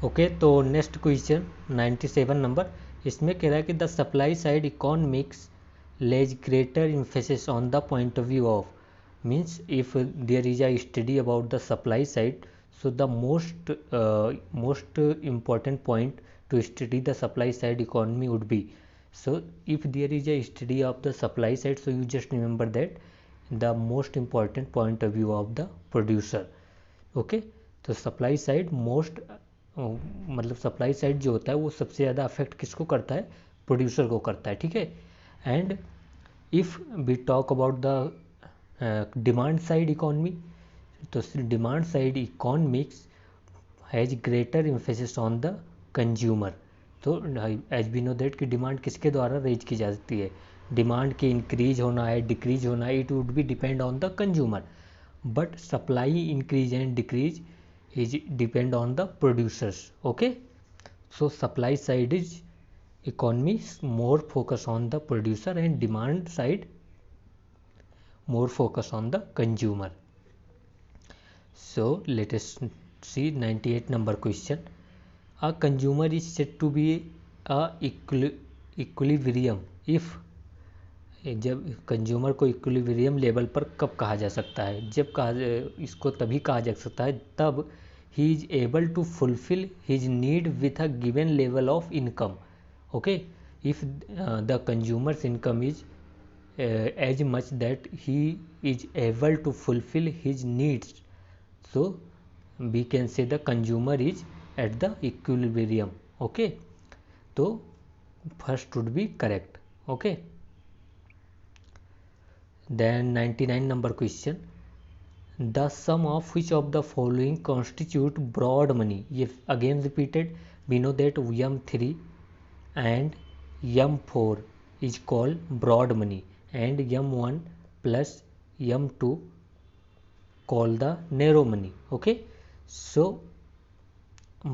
Okay, तो next question 97 number, इसमें कह रहा है कि the supply side economics lays greater emphasis on the point of view of, means if there is a study about the supply side, so the most important point to study the supply side economy would be, so if there is a study of the supply side, so you just remember that the most important point of view of the producer. Okay, तो supply side most मतलब supply side जो होता है वो सबसे ज़्यादा affect किसको करता है, प्रोड्यूसर को करता है, ठीक है। And if we talk about the demand side economy, तो demand side economics has greater emphasis on the consumer. तो एज वी नो दैट कि डिमांड किसके द्वारा रेज की जा सकती है, डिमांड के इंक्रीज होना है डिक्रीज होना है, it would B depend on the consumer, but supply increase and decrease is depend on the producers. Okay, so supply side is economy more focus on the producer and demand side more focus on the consumer. So let us see 98 number question. A consumer is said to be a equilibrium if, जब consumer को equilibrium level पर कब कहा जा सकता है, जब इसको तभी कहा जा सकता है तब he is able to fulfil his need with a given level of income. Okay, if the consumers income is as much that he is able to fulfil his needs, so we can say the consumer is at the equilibrium. Okay, तो first would be correct. Okay, then 99 number question, the sum of which of the following constitute broad money? If again repeated, we know that m3 and m4 is called broad money and m1 plus m2 called the narrow money. Okay, so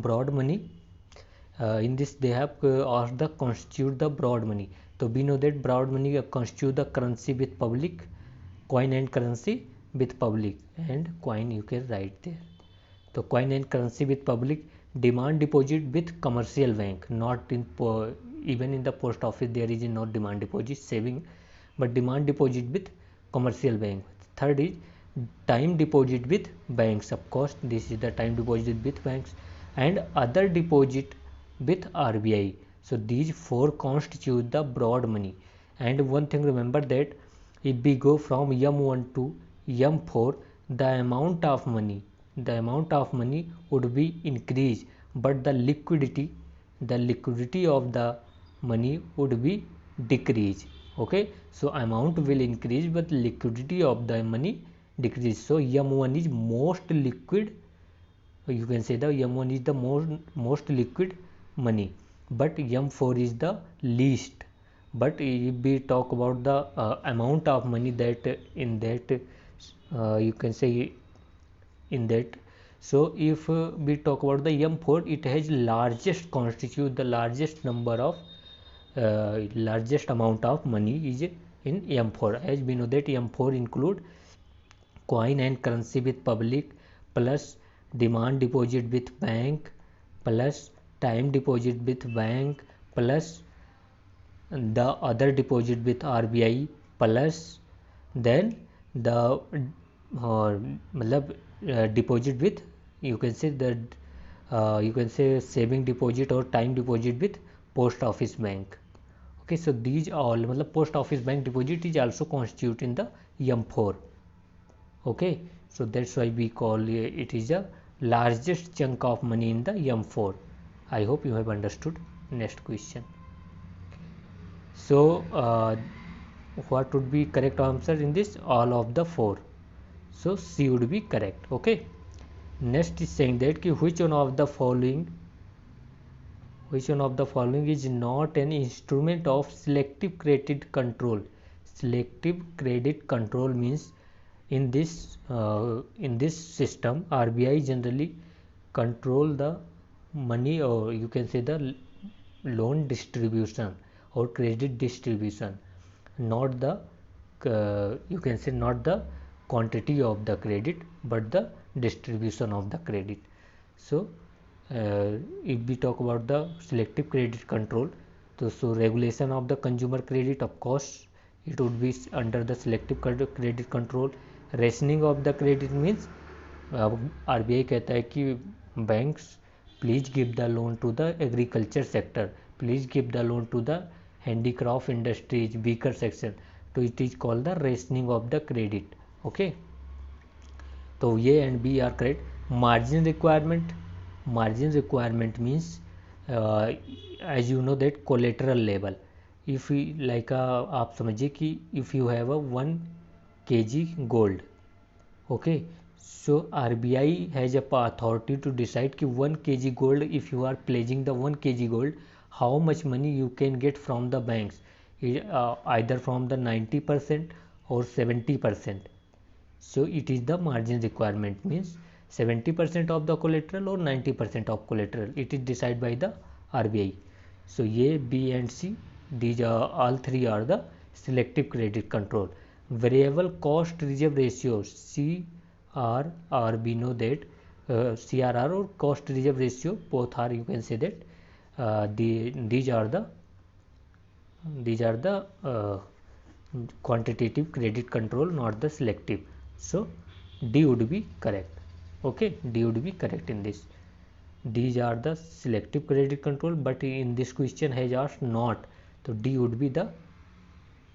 broad money, in this they have asked the constitute the broad money. So we know that broad money constitute the currency with public, coin and currency with public, and coin you can write there. So coin and currency with public, demand deposit with commercial bank, not in even in the post office there is no demand deposit saving, but demand deposit with commercial bank. Third is time deposit with banks, of course this is the time deposit with banks, and other deposit with RBI. So these four constitute the broad money. And one thing remember that if we go from m1 to m4, the amount of money would be increased, but the liquidity of the money would be decreased. Okay, so amount will increase but liquidity of the money decrease. So m1 is most liquid, you can say the m1 is the most liquid money, but m4 is the least. But if we talk about the amount of money that in that you can say in that, so if we talk about the m4, it has largest constitute the largest number of largest amount of money is in m4, as we know that m4 include coin and currency with public plus demand deposit with bank plus time deposit with bank plus the other deposit with RBI plus then the deposit with, you can say the you can say saving deposit or time deposit with post office bank. Okay, so these all post office bank deposit is also constitute in the m4. Okay, so that's why we call it is a largest chunk of money in the m4. I hope you have understood. Next question. So what would be correct answer in this? All of the four. So C would be correct. Okay, next is saying that which one of the following is not an instrument of selective credit control. Selective credit control means in this system RBI generally control the money, or you can say the loan distribution or credit distribution, not the you can say not the quantity of the credit but the distribution of the credit. So if we talk about the selective credit control, so regulation of the consumer credit, of course it would be under the selective credit control. Rationing of the credit means RBI कहता है कि banks please give the loan to the agriculture sector, please give the loan to the handicraft industries, weaker section, तो it is called the rationing of the credit. Okay, तो ये and B are correct. Margin requirement means as you know that collateral level, if we like आप समझिए कि if you have a 1 kg gold, okay, so RBI has a authority to decide कि 1 kg gold, if you are pledging the 1 kg gold, how much money you can get from the banks, either from the 90% or 70%. So it is the margin requirement means 70% of the collateral or 90% of collateral, it is decided by the RBI. So ये B and C, these are all three are the selective credit control. Variable cost reserve ratio CRR, we know that CRR or cost reserve ratio both are, you can say that these are the quantitative credit control, not the selective. So D would be correct. Okay, D would be correct in this. These are the selective credit control, but in this question has asked not, so D would be the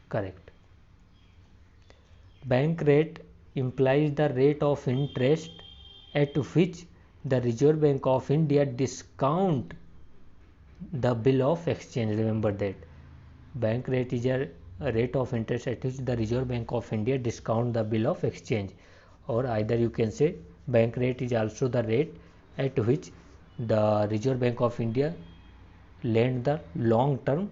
correct. Bank rate implies the rate of interest at which the Reserve Bank of India discount the bill of exchange. Remember that bank rate is a rate of interest at which the Reserve Bank of India discount the bill of exchange, or either you can say bank rate is also the rate at which the Reserve Bank of India lend the long term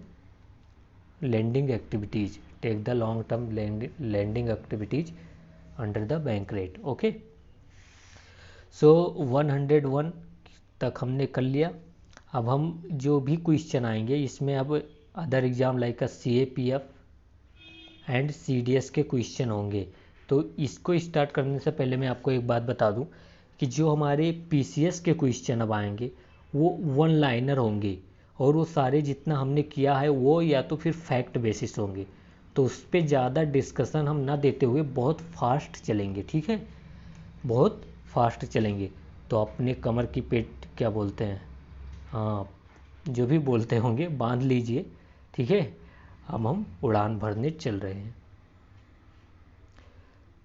lending activities, take the long term lending activities under the bank rate. Okay, so 101 तक हमने कर लिया. अब हम जो भी question आएंगे इसमें अब other exam like CAPF and CDS के क्वेश्चन होंगे. तो इसको स्टार्ट करने से पहले मैं आपको एक बात बता दूं कि जो हमारे PCS के क्वेश्चन अब आएंगे वो 1 लाइनर होंगे, और वो सारे जितना हमने किया है वो या तो फिर फैक्ट बेसिस होंगे, तो उस पर ज़्यादा डिस्कशन हम ना देते हुए बहुत फास्ट चलेंगे. ठीक है, बहुत फास्ट चलेंगे. तो अपने कमर की पेट क्या बोलते हैं, हाँ जो भी बोलते होंगे बांध लीजिए. ठीक है, अब हम उड़ान भरने चल रहे हैं.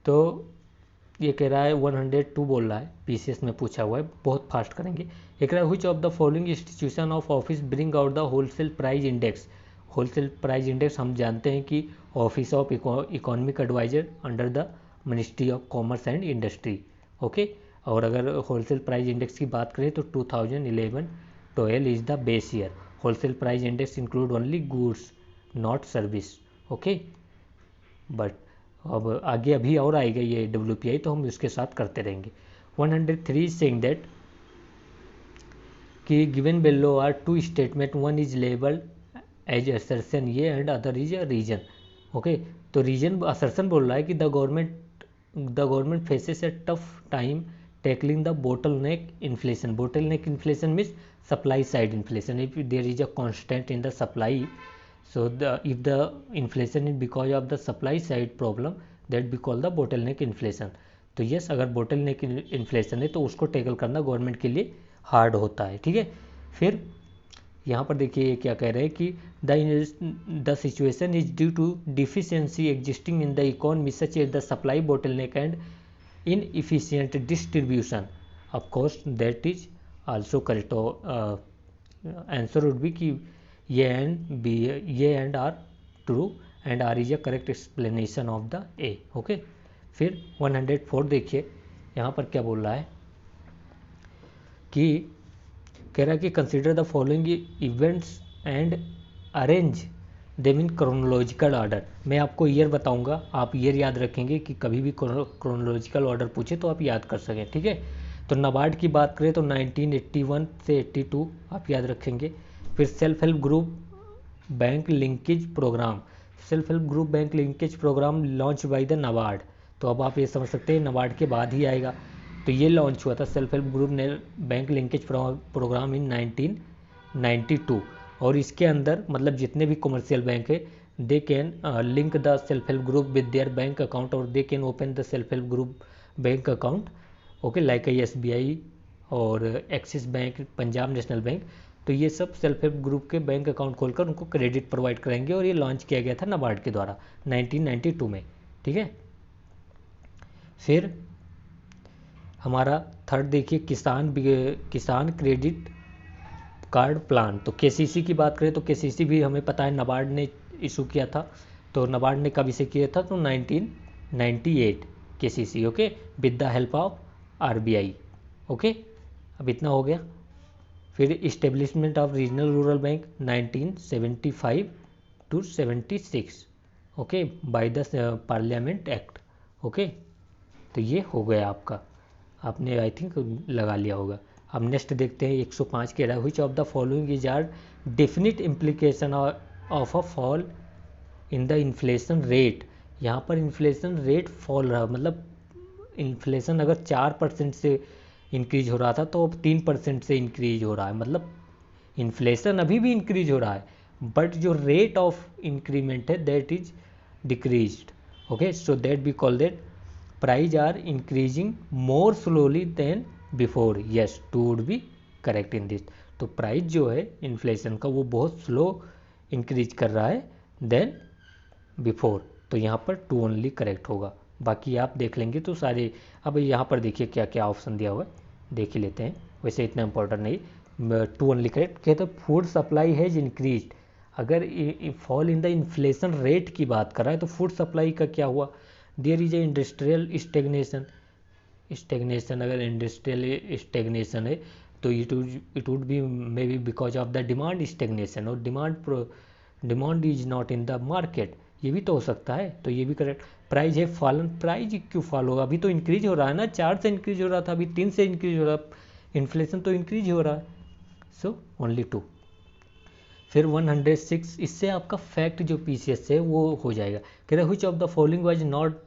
तो ये कह रहा है 102 बोल रहा है, PCS में पूछा हुआ है, बहुत फास्ट करेंगे. ये कह रहा है which of the following institution of office bring out the wholesale price index. Wholesale price index हम जानते हैं कि office of economic adviser under the ministry of commerce and industry. Okay, और अगर होलसेल प्राइस इंडेक्स की बात करें तो 2011-12 is the base year. Wholesale price index include only goods not service. Okay, but अब आगे अभी और आएगा ये WPI, तो हम उसके साथ करते रहेंगे. 103 सेइंग दैट कि given below are two statement, one is labelled as assertion ये and other is a reason. Okay, तो रीजन असर्शन बोल रहा है कि the government faces a tough time tackling the bottleneck inflation. Bottleneck inflation means supply side inflation. If there is a constant in the supply, so if the inflation is because of the supply side problem, that we call the bottleneck inflation. तो yes, अगर bottleneck inflation है तो उसको tackle करना government के लिए hard होता है. ठीक है, फिर यहाँ पर देखिए क्या कह रहे हैं कि the situation is due to deficiency existing in the economy such as the supply bottleneck and inefficient distribution. Of course that is also correct. Answer would be कि A and are true and R is a correct explanation of the A. Okay, फिर 104 देखिए यहाँ पर क्या बोल रहा है कि कह रहा है कि consider the following events and arrange them in chronological order. मैं आपको ईयर बताऊंगा, आप ईयर याद रखेंगे कि कभी भी क्रोनोलॉजिकल ऑर्डर पूछे तो आप याद कर सकें. ठीक है, तो नाबार्ड की बात करें तो 1981 से 82 आप याद रखेंगे. फिर self help group bank linkage programme, self help group bank linkage programme launch by the NABARD. तो अब आप ये समझ सकते हैं नाबार्ड के बाद ही आएगा. तो ये लॉन्च हुआ था सेल्फ हेल्प ग्रुप ने बैंक लिंकेज प्रोग्राम इन 1992। और इसके अंदर मतलब जितने भी कमर्शियल बैंक है they can link the self help group with their bank account और they can open the self help group bank account, okay, like SBI और Axis bank, Punjab national bank. तो ये सब सेल्फ हेल्प ग्रुप के bank account खोलकर उनको credit provide करेंगे और ये लॉन्च किया गया था नाबार्ड के द्वारा 1992 में, ठीक है। फिर हमारा थर्ड देखिए किसान क्रेडिट कार्ड प्लान। तो KCC की बात करें तो KCC भी हमें पता है नाबार्ड ने इशू किया था। तो नाबार्ड ने कब इसे किया था, तो 1998 KCC, okay, with the help of RBI, okay. अब इतना हो गया। फिर establishment of regional rural bank 1975 to 76, okay, by the parliament act, okay. तो ये हो गया आपका, आपने आई थिंक लगा लिया होगा। अब नेक्स्ट देखते हैं 105 कह रहा है which of the following is are definite implication of a fall in the inflation rate. यहाँ पर इन्फ्लेशन रेट फॉल रहा, मतलब इन्फ्लेशन अगर 4% से इंक्रीज हो रहा था तो अब 3% से इंक्रीज हो रहा है, मतलब इन्फ्लेशन अभी भी इंक्रीज हो रहा है बट जो रेट ऑफ इंक्रीमेंट है that is decreased, okay. So that we call that price are increasing more slowly than before, yes, two would be correct in this. तो प्राइस जो है इन्फ्लेशन का वो बहुत स्लो इंक्रीज कर रहा है देन बिफोर, तो यहाँ पर टू ओनली करेक्ट होगा, बाकी आप देख लेंगे तो सारे। अब यहाँ पर देखिए क्या क्या ऑप्शन दिया हुआ है, देख ही लेते हैं, वैसे इतना इंपॉर्टेंट नहीं। टू ओनली करेक्ट कहते हैं फूड सप्लाई हैज इंक्रीज। अगर fall in the inflation rate की बात कर रहा है तो फूड सप्लाई का क्या हुआ, there is a industrial stagnation. अगर इंडस्ट्रियल स्टेगनेशन है तो it would be may be because of the demand stagnation, और demand is not in the market, ये भी तो हो सकता है, तो ये भी करेक्ट। प्राइस है फॉलन, प्राइस क्यों फॉल होगा, अभी तो इंक्रीज हो रहा है ना, 4 से इंक्रीज हो रहा था, अभी 3 से इंक्रीज हो रहा है, इन्फ्लेशन तो इंक्रीज हो रहा है, सो ओनली 2। फिर 106, इससे आपका फैक्ट जो PCS है वो हो जाएगा। कह रहे which of the following was not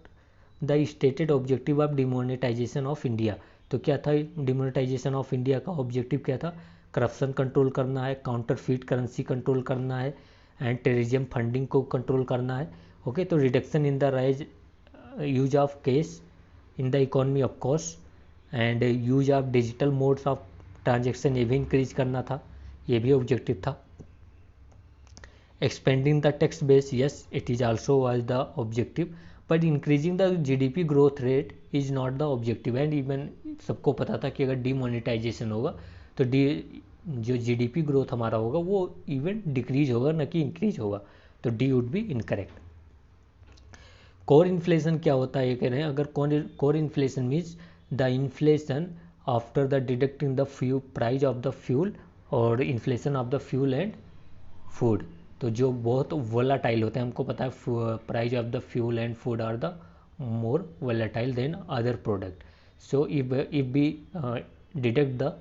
the stated objective of demonetisation of India. तो क्या था डिमोनेटाइजेशन ऑफ इंडिया का ऑब्जेक्टिव, क्या था, करप्शन कंट्रोल करना है, काउंटरफीट करेंसी कंट्रोल करना है, एंड टेररिज्म फंडिंग को कंट्रोल करना है, ओके। तो reduction in the rise use of cash in the economy of course, and use of digital modes of transaction ये भी इंक्रीज करना था, ये भी ऑब्जेक्टिव था। Expanding the tax base, yes, it is also was the objective, but increasing the GDP growth rate is not the objective. And even सबको पता था कि अगर डीमोनेटाइजेशन होगा तो जो GDP ग्रोथ हमारा होगा वो इवन डिक्रीज होगा न कि इंक्रीज होगा, तो D would be incorrect. Core inflation क्या होता है, ये कह रहे हैं, अगर core inflation means the inflation after the deducting the price of the fuel और inflation of the fuel and food. तो जो बहुत वोलाटाइल होते हैं, हमको पता है price of the fuel and food are the more volatile than other product. So if we deduct the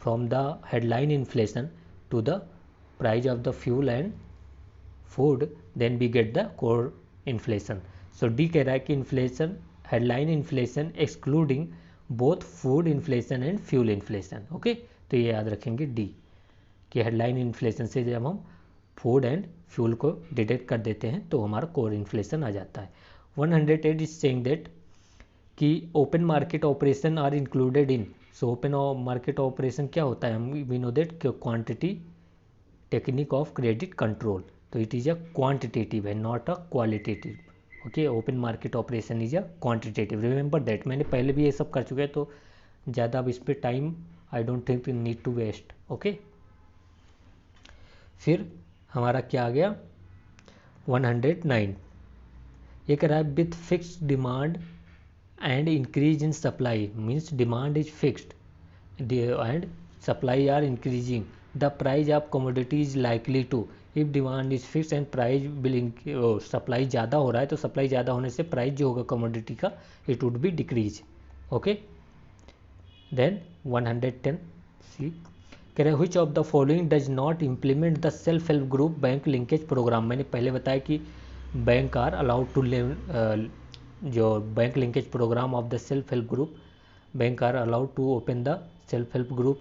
from the headline inflation to the price of the fuel and food, then we get the core inflation. So D कह रहा है कि inflation, headline inflation excluding both food inflation and fuel inflation, okay। तो ये याद रखेंगे D कि headline inflation से जब हम फूड एंड फ्यूल को डिडक्ट कर देते हैं तो हमारा कोर इन्फ्लेशन आ जाता है। 108 इज सेइंग दैट कि open market operation are included in. So open market operation क्या होता है, हम we know that quantity technique of credit control, तो इट इज़ अ क्वांटिटेटिव है not a qualitative, okay. Open market operation is a quantitative, remember that. मैंने पहले भी ये सब कर चुके हैं तो ज़्यादा अब इस पर time I don't think need to waste, okay. फिर हमारा क्या आ गया 109, ये कह रहा है with fixed demand and increase in supply means demand is fixed and supply are increasing, the price of commodity is likely to, if demand is fixed and price will supply ज़्यादा हो रहा है तो supply ज़्यादा होने से price जो होगा commodity का it would be decrease, okay। then 110 see कह रहे which of the following does not implement the self help group bank linkage program। मैंने पहले बताया कि बैंक आर अलाउड टू जो bank linkage programme of the self help group bank are allowed to open the self help group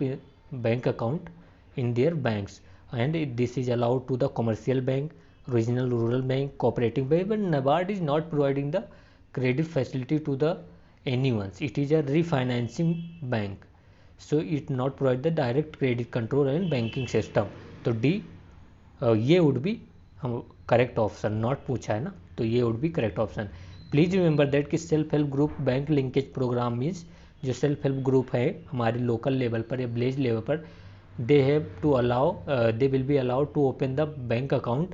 bank account in their banks, and this is allowed to the commercial bank, regional rural bank, cooperative bank, but NABARD is not providing the credit facility to the anyone. It is a refinancing bank, so it not provide the direct credit control and banking system. तो D ये would be हम correct option, not पूछा है ना, तो ये would be correct option. Please remember that कि self help group bank linkage programme means जो सेल्फ हेल्प ग्रुप है हमारे लोकल लेवल पर या विलेज लेवल पर, they have to allow they will be allowed to open the bank account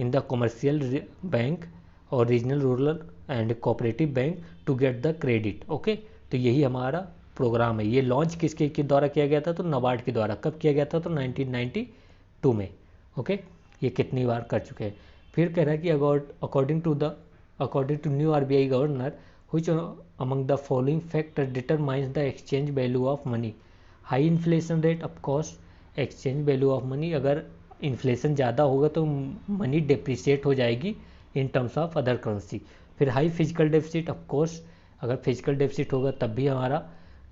in the commercial bank or regional rural and cooperative bank to get the credit. Okay तो यही हमारा programme है. ये launch किसके के द्वारा किया गया था? तो नाबार्ड के द्वारा. कब किया गया था? तो 1992 में. ओके ये कितनी बार कर चुके हैं. फिर कह रहा है कि according to new RBI governor which among the following factors determines the exchange value of money? High inflation rate, of course exchange value of money. अगर इन्फ्लेशन ज़्यादा होगा तो मनी डिप्रिशिएट हो जाएगी in terms of other currency. फिर high physical deficit, of course अगर physical deficit होगा तब भी हमारा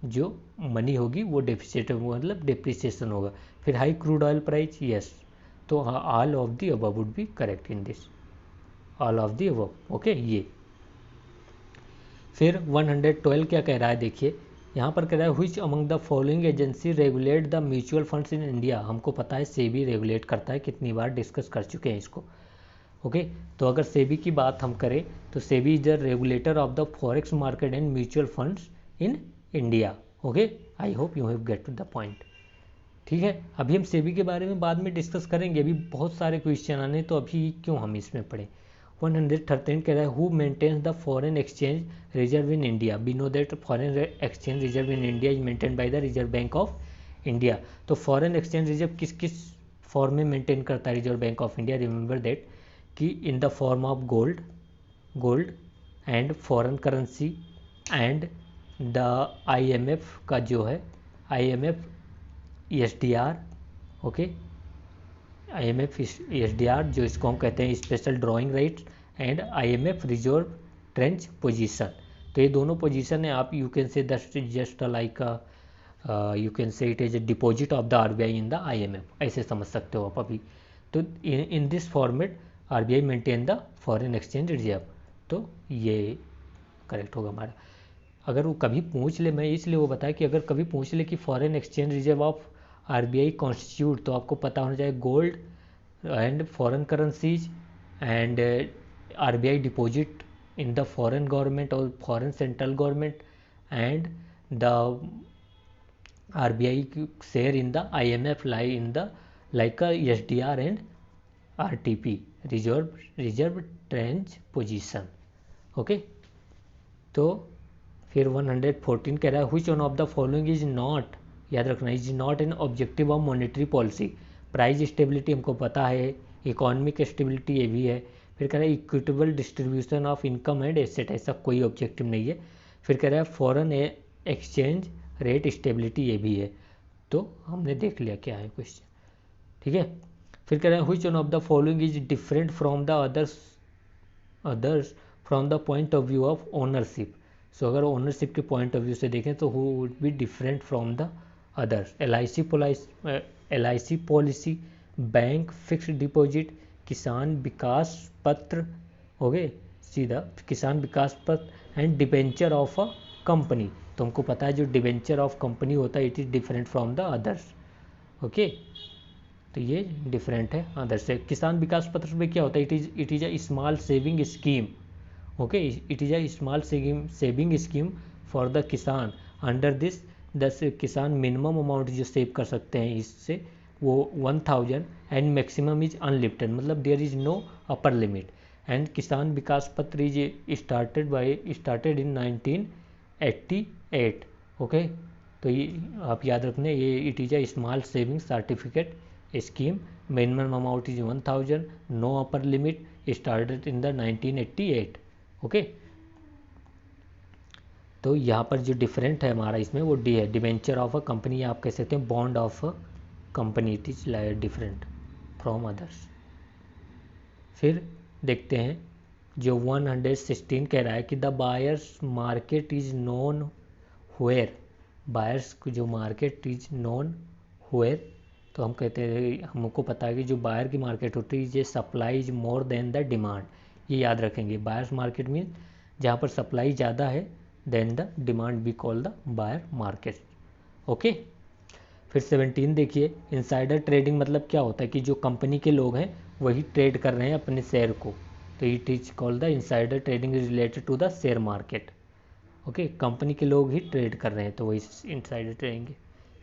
जो मनी होगी वो डेफिसिट मतलब डिप्रिसिएशन होगा. फिर high crude oil price, yes. तो all of the above would be correct in this, all of the above. Okay ये. फिर 112 क्या कह रहा है देखिए यहाँ पर कह रहा है which among the following agency regulate the mutual funds in India. हमको पता है सेबी रेगुलेट करता है, कितनी बार डिस्कस कर चुके हैं इसको. ओके तो अगर सेबी की बात हम करें तो SEBI is the regulator of the forex market and mutual funds in India. Okay I hope you have get to the point. ठीक है अभी हम सेबी के बारे में बाद में डिस्कस करेंगे, अभी बहुत सारे क्वेश्चन आने तो अभी क्यों हम इसमें पढ़ें. 113 कह रहा है who maintains the foreign exchange reserve in India. We know that foreign exchange reserve in India is maintain by the reserve bank of India. तो फॉरेन एक्सचेंज रिजर्व किस किस फॉर्म में मेंटेन करता है reserve bank of India? Remember that कि in the form of gold and foreign currency and the IMF का जो है IMF ESDR. Okay IMF ESDR जो इसको हम कहते हैं special drawing right and IMF reserve tranche position. तो ये दोनों पोजीशन है. आप यू कैन से जस्ट लाइक यू कैन से it is a deposit of the RBI in the IMF, ऐसे समझ सकते हो आप अभी. तो in this format RBI maintain the foreign exchange reserve. तो ये करेक्ट होगा हमारा. अगर वो कभी पूछ ले, मैं इसलिए वो बताया कि अगर कभी पूछ ले कि foreign exchange reserve of RBI constitute, तो आपको पता होना चाहिए gold and foreign currencies and RBI deposit in the foreign government और foreign central government and the RBI share in the IMF lie in the like SDR and RTP reserve tranche position. Okay तो फिर 114 कह रहा है which one of the following is not, याद रखना, is not an objective of monetary policy. Price stability हमको पता है, इकोनॉमिक स्टेबिलिटी ये भी है. फिर कह रहा है equitable distribution of income and asset, ऐसा कोई ऑब्जेक्टिव नहीं है. फिर कह रहा है फॉरेन एक्सचेंज रेट स्टेबिलिटी, ये भी है. तो हमने देख लिया क्या है क्वेश्चन. ठीक है फिर कह रहा है which one of the following is different from the others from the point of view of ownership. So अगर ओनरशिप के पॉइंट ऑफ व्यू से देखें तो who would be different from the others. LIC policy, bank fixed deposit, Kisan Vikas Patra, हो गए सीधा Kisan Vikas Patra and debenture of a company. तो हमको पता है जो डिबेंचर ऑफ कंपनी होता है it is different from the others. Okay तो ये डिफरेंट है अदर से. किसान विकास पत्र में क्या होता है? It is a small saving scheme. Okay it is a small saving scheme for the किसान. अंडर दिस 10 किसान मिनिमम अमाउंट जो सेव कर सकते हैं इससे वो 1000 एंड मैक्सिमम इज अनलिमिटेड, मतलब there is no upper limit. And Kisan Vikas पत्र इज स्टार्टेड इन 1988. ओके तो ये आप याद रखना, ये it is a small saving certificate scheme. Minimum amount is 1000, no upper limit, started in the 1988. Okay तो यहाँ पर जो डिफरेंट है हमारा इसमें वो डी है, डिबेंचर ऑफ अ कंपनी, आप कह सकते हैं bond of a company, it is different from others. फिर देखते हैं जो 116 कह रहा है कि the buyers market is known where. Buyers जो मार्केट इज नोन हुएर, तो हम कहते हैं, हमको पता है कि जो बायर की मार्केट होती है ये supply is more than the demand, ये याद रखेंगे। बायर्स मार्केट मीन जहाँ पर सप्लाई ज़्यादा है than the demand, we call the buyer market. Okay, फिर 17 देखिए, इनसाइडर ट्रेडिंग मतलब क्या होता है कि जो कंपनी के लोग हैं वही ट्रेड कर रहे हैं अपने शेयर को, तो it is called the insider trading is related to the share market. Okay, company के लोग ही ट्रेड कर रहे हैं तो वही इनसाइडर ट्रेडिंग,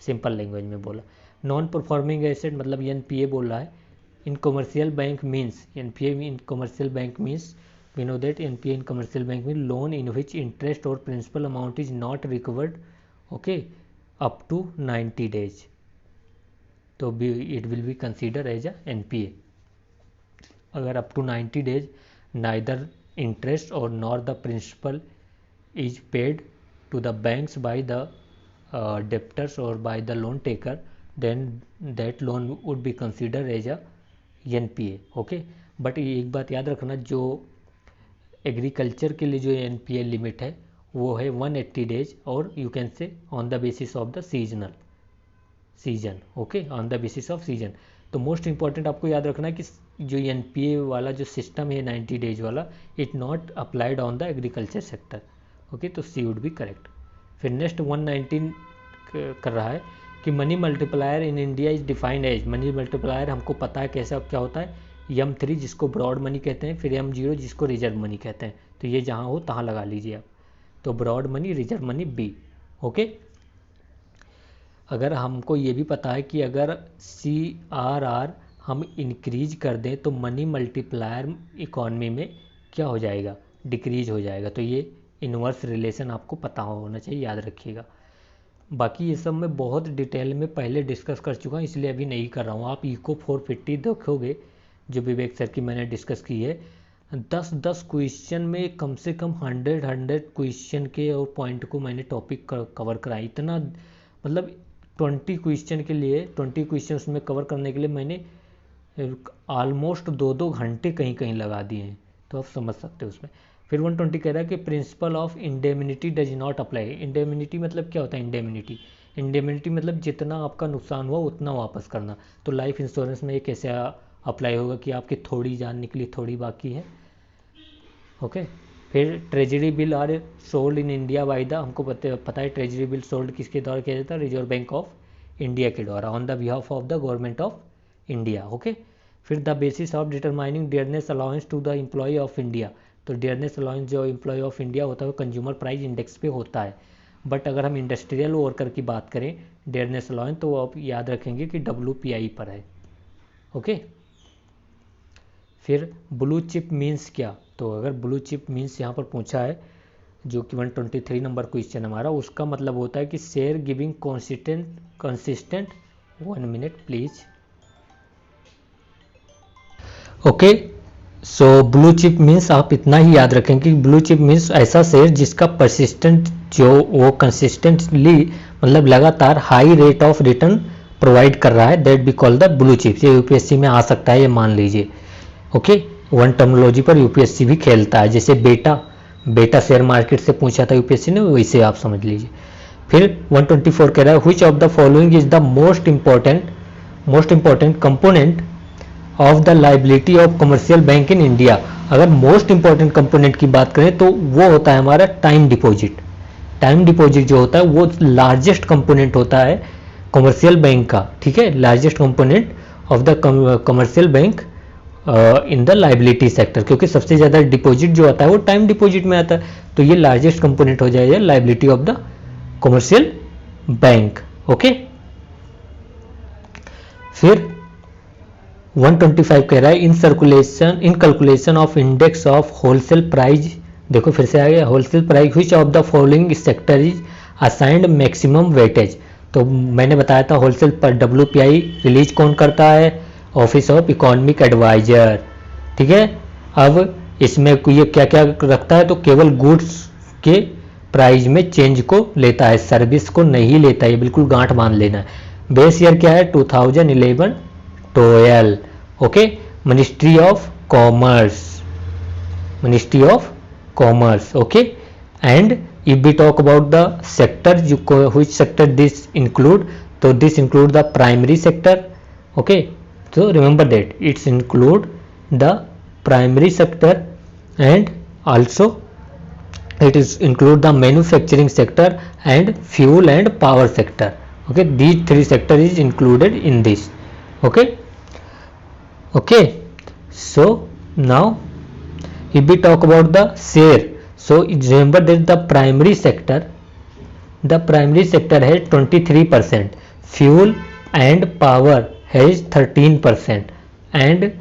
सिंपल लैंग्वेज में बोला। नॉन परफॉर्मिंग एसेट मतलब एनपीए बोल रहा है। In commercial bank means, NPA in commercial bank means, we know that NPA in commercial bank mean loan in which interest और principal amount is not recovered okay up to 90 days, तो it will be consider as a NPA. अगर up to 90 days neither interest और nor the principal is paid to the banks by the debtors or by the loan taker, then that loan would be considered as a NPA. Okay, but एक बात याद रखना, जो agriculture के लिए जो NPA limit है वो है 180 days और यू कैन से on the basis of the season. Okay, on the basis off season. तो मोस्ट इंपॉर्टेंट आपको याद रखना कि जो NPA वाला जो सिस्टम है 90 days वाला, it not applied on the agriculture sector. Okay, तो सी वुड बी करेक्ट। फिर नेक्स्ट 119 कर रहा है कि money multiplier in India is defined as, money multiplier हमको पता है कैसा क्या होता है, M3 जिसको ब्रॉड मनी कहते हैं, फिर M0 जिसको रिजर्व मनी कहते हैं, तो ये जहाँ हो तहाँ लगा लीजिए आप, तो broad money, reserve money, B. Okay, अगर हमको ये भी पता है कि अगर CRR हम इंक्रीज कर दें तो मनी मल्टीप्लायर इकॉनमी में क्या हो जाएगा, डिक्रीज हो जाएगा, तो ये इन्वर्स रिलेशन आपको पता होना चाहिए, याद रखिएगा। बाकी ये सब मैं बहुत डिटेल में पहले डिस्कस कर चुका हूँ, इसलिए अभी नहीं कर रहा हूँ। आप इको 450 देखोगे जो विवेक सर की मैंने डिस्कस की है, 10 क्वेश्चन में कम से कम 100 क्वेश्चन के और पॉइंट को मैंने टॉपिक कवर कराया। इतना मतलब 20 क्वेश्चन के लिए, 20 क्वेश्चन में कवर करने के लिए मैंने ऑलमोस्ट 2 घंटे कहीं कहीं लगा दिए हैं, तो आप समझ सकते हो उसमें। फिर 120 कह रहा है कि principle of indemnity does not apply. Indemnity मतलब क्या होता है, इंडेमिनिटी मतलब जितना आपका नुकसान हुआ उतना वापस करना, तो लाइफ इंश्योरेंस में ये कैसे अप्लाई होगा कि आपकी थोड़ी जान निकली थोड़ी बाकी है। ओके, फिर treasury bill are sold in India by the, हमको पता है ट्रेजरी बिल सोल्ड किसके द्वारा किया जाता है, रिजर्व बैंक ऑफ इंडिया के द्वारा, on the behalf of the government of India. Okay, फिर the basis of determining dearness allowance to the employ of India, तो डियरनेस अलाउंस जो एम्प्लॉय ऑफ इंडिया होता है वो कंज्यूमर प्राइस इंडेक्स पे होता है, बट अगर हम इंडस्ट्रियल वर्कर की बात करें डियरनेस अलाउंस, तो आप याद रखेंगे कि WPI पर है। ओके, फिर ब्लू चिप मीन्स क्या, तो अगर ब्लू चिप मीन्स यहाँ पर पूछा है, जो कि 123 नंबर क्वेश्चन हमारा, उसका मतलब होता है कि share giving consistent 1 minute please. Okay, so blue chip means आप इतना ही याद रखें कि ब्लू चिप मीन्स ऐसा शेयर जिसका परसिस्टेंट, जो वो कंसिस्टेंटली मतलब लगातार high rate of return provide कर रहा है, that B call the blue chips. ये यूपीएससी में आ सकता है, ये मान लीजिए। ओके, वन टर्मिनोलॉजी पर यूपीएससी भी खेलता है, जैसे बेटा शेयर मार्केट से पूछा था यूपीएससी ने, वैसे आप समझ लीजिए। फिर 124 कह रहा है which of the following is the most important component of the liability of commercial bank in India. अगर मोस्ट इंपॉर्टेंट कंपोनेंट की बात करें तो वो होता है हमारा टाइम डिपॉजिट। टाइम डिपॉजिट जो होता है वो लार्जेस्ट कंपोनेंट होता है कमर्शियल बैंक का, ठीक है, largest component of the commercial bank in the liability sector, क्योंकि सबसे ज़्यादा डिपॉजिट जो आता है वो टाइम डिपॉजिट में आता है, तो ये लार्जेस्ट कंपोनेंट हो जाएगा liability of the commercial bank. Okay, फिर 125 कह रहा है इन calculation of index of wholesale price, देखो फिर से आ गया wholesale price, which of the following sector is assigned maximum weightage. तो मैंने बताया था होलसेल पर WPI रिलीज कौन करता है, ऑफिस ऑफ इकोनॉमिक एडवाइजर, ठीक है। अब इसमें ये क्या क्या रखता है, तो केवल गुड्स के प्राइस में चेंज को लेता है, सर्विस को नहीं लेता है, ये बिल्कुल गांठ बांध लेना है। बेस ईयर क्या है 2011-12। Okay, ministry of commerce, okay, and If we talk about the sector, which sector this include, so this include the primary sector. Okay, so remember that it's include the primary sector, and also it is include the manufacturing sector and fuel and power sector. Okay, these three sector is included in this. Okay, so now if we talk about the share, so remember that the primary sector has 23%, fuel and power has 13%, and